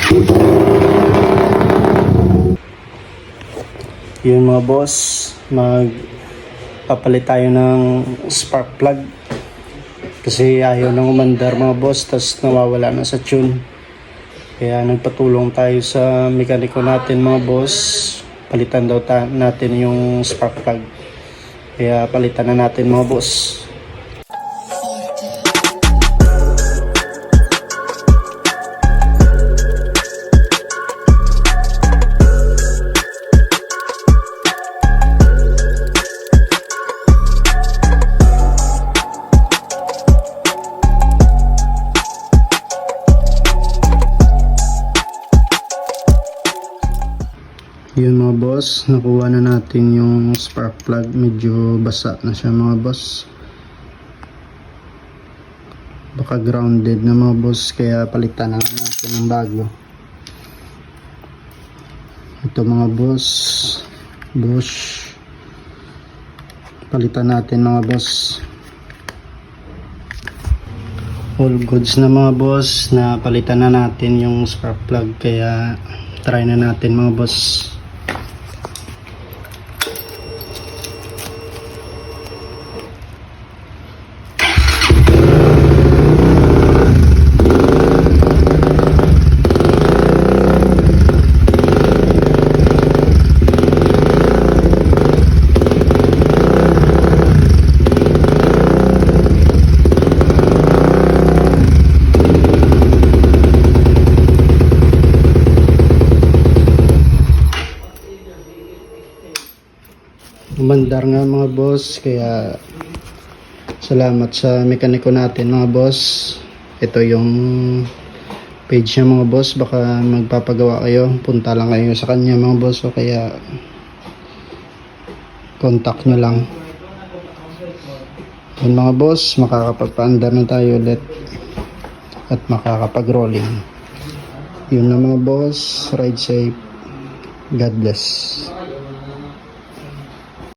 Yun mga boss, magpapalit tayo ng spark plug kasi ayaw nang umandar mga boss, tas nawawala na sa tune. Kaya nagpatulong tayo sa mekaniko natin mga boss, palitan daw natin yung spark plug. Kaya palitan na natin mga boss. Yun mga boss, nakuha na natin yung spark plug. Medyo basa na siya mga boss, baka grounded na mga boss, kaya palitan na natin ng bago. Ito mga boss, bush, palitan natin mga boss. All goods na mga boss, na palitan na natin yung spark plug, kaya try na natin mga boss. Umandar nga mga boss, kaya salamat sa mekaniko natin mga boss. Ito yung page niya mga boss, baka magpapagawa kayo, punta lang kayo sa kanya mga boss, o kaya contact nyo lang. Yun mga boss, makakapagpaandar na tayo ulit at makakapag rolling. Yun na mga boss, ride safe, God bless.